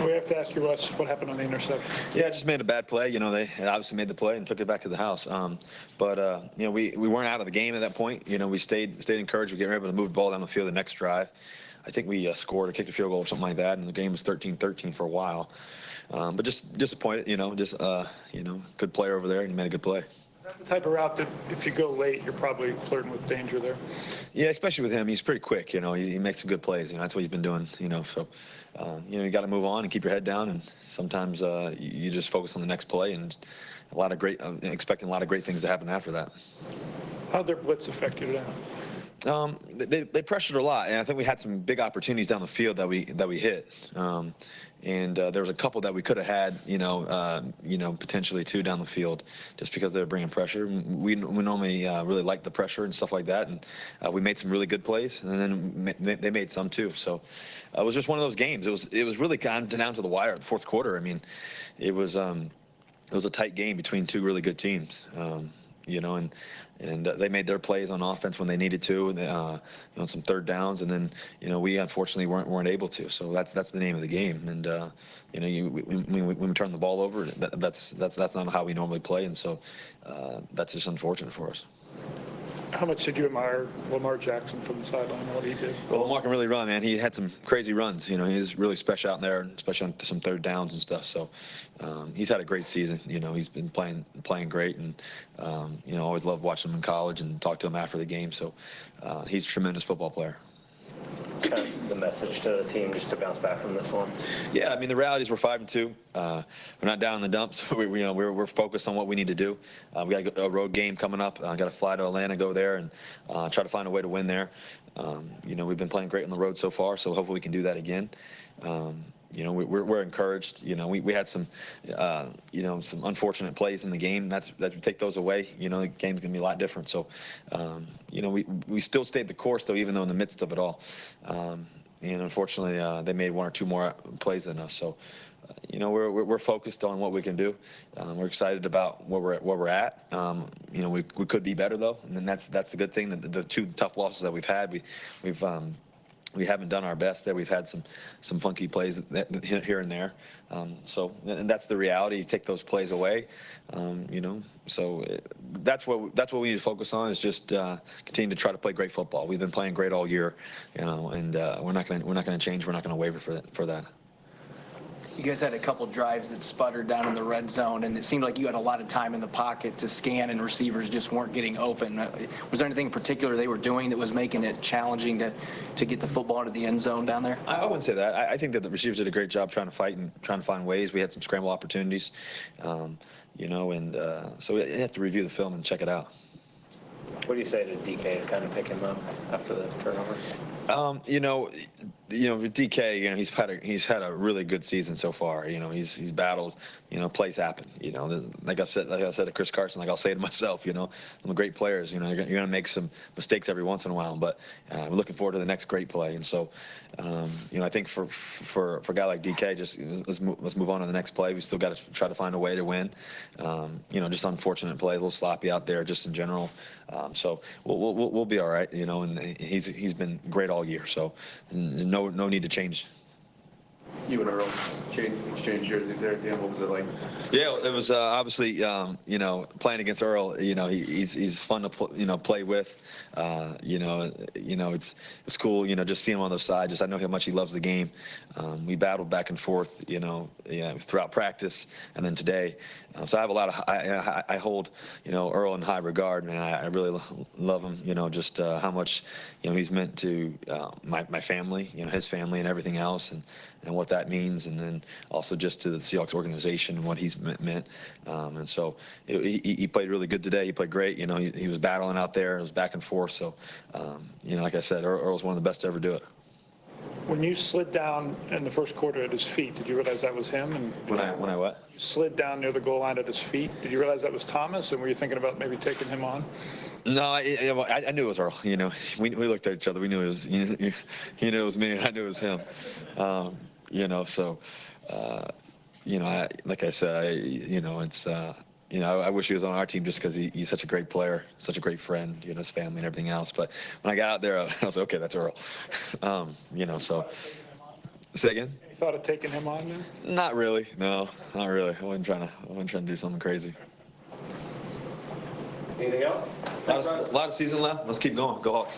We have to ask you, Russ, what happened on the interception? Yeah, just made a bad play. You know, they obviously made the play and took it back to the house. But you know, we weren't out of the game at that point. You know, we stayed encouraged. We were able to move the ball down the field the next drive. I think we scored or kicked a field goal or something like that, and the game was 13-13 for a while. But just disappointed. You know, you know, good player over there, and he made a good play. Is that the type of route that if you go late, you're probably flirting with danger there? Yeah, especially with him. He's pretty quick. You know, he makes some good plays. You know, that's what he's been doing. You know, so you know, you got to move on and keep your head down. And sometimes you just focus on the next play, and expecting a lot of great things to happen after that. How did their blitz affect you today? They pressured a lot, and I think we had some big opportunities down the field that we hit. And there was a couple that we could have had, you know, potentially two down the field, just because they were bringing pressure. We normally really like the pressure and stuff like that, and we made some really good plays, and then they made some too. So it was just one of those games. It was really down to the wire, the fourth quarter. I mean, it was a tight game between two really good teams. You know, and they made their plays on offense when they needed to, and you know, some third downs, and then you know, we unfortunately weren't able to. So that's the name of the game. And you know, when we turn the ball over, that's not how we normally play, and so that's just unfortunate for us. How much did you admire Lamar Jackson from the sideline and what he did? Well, Lamar can really run, man. He had some crazy runs. You know, he's really special out there, especially on some third downs and stuff. So he's had a great season. You know, he's been playing great, and you know, always loved watching him in college and talk to him after the game. So he's a tremendous football player. Kind of the message to the team just to bounce back from this one? Yeah, I mean, the reality is we're 5-2. We're not down in the dumps. We're focused on what we need to do. We got a road game coming up. Got to fly to Atlanta, go there, and try to find a way to win there. You know, we've been playing great on the road so far, so hopefully we can do that again. You know, we're encouraged. You know, we had some, you know, some unfortunate plays in the game. That we take those away. You know, the game's gonna be a lot different. So, you know, we still stayed the course though, even though in the midst of it all. And unfortunately, they made one or two more plays than us. So, you know, we're focused on what we can do. We're excited about where we're at. You know, we could be better though, and then that's the good thing. The two tough losses that we've had, we haven't done our best there. We've had some funky plays here and there. So, and that's the reality. You take those plays away, you know. So that's what we need to focus on, is just continue to try to play great football. We've been playing great all year, you know, and we're not going to change. We're not going to waver for that. You guys had a couple drives that sputtered down in the red zone, and it seemed like you had a lot of time in the pocket to scan, and receivers just weren't getting open. Was there anything in particular they were doing that was making it challenging to get the football into the end zone down there? I wouldn't say that. I think that the receivers did a great job trying to fight and trying to find ways. We had some scramble opportunities, you know, and so we have to review the film and check it out. What do you say to DK to kind of pick him up after the turnover? You know, with DK, you know, he's had a really good season so far. You know, he's battled. You know, plays happen. You know, like I said to Chris Carson, like I'll say to myself, you know, I'm a great player. You know, you're going to make some mistakes every once in a while, but we're looking forward to the next great play. And so, you know, I think for a guy like DK, just let's move on to the next play. We still got to try to find a way to win. You know, just unfortunate play, a little sloppy out there, just in general. So we'll be all right. You know, and he's been great all year. So no need to change. You and Earl exchanged jerseys there at the end. What was it like? Yeah, it was obviously, you know, playing against Earl. You know, he's fun to play with. You know, it's cool. You know, just seeing him on the side. Just I know how much he loves the game. We battled back and forth. You know, throughout practice and then today. So I have a lot of I hold, you know, Earl in high regard, man. I really love him. You know, just how much, you know, he's meant to my family. You know, his family and everything else, and what that means, and then also just to the Seahawks organization and what he's meant. And so he played really good today. He played great. You know, he was battling out there. It was back and forth. So, you know, like I said, Earl's one of the best to ever do it. When you slid down in the first quarter at his feet, did you realize that was him? And when I what? You slid down near the goal line at his feet. Did you realize that was Thomas, and were you thinking about maybe taking him on? No, I knew it was Earl. You know, we looked at each other. We knew it was he knew it was me. And I knew it was him. You know, so you know, like I said, you know, it's you know, I wish he was on our team just because he's such a great player, such a great friend, you know, his family and everything else. But when I got out there, I was like, okay, that's Earl. You know, so Say again? You thought of taking him on then? Not really. No, not really. I wasn't trying to do something crazy. Anything else? A lot of season left. Let's keep going. Go Hawks.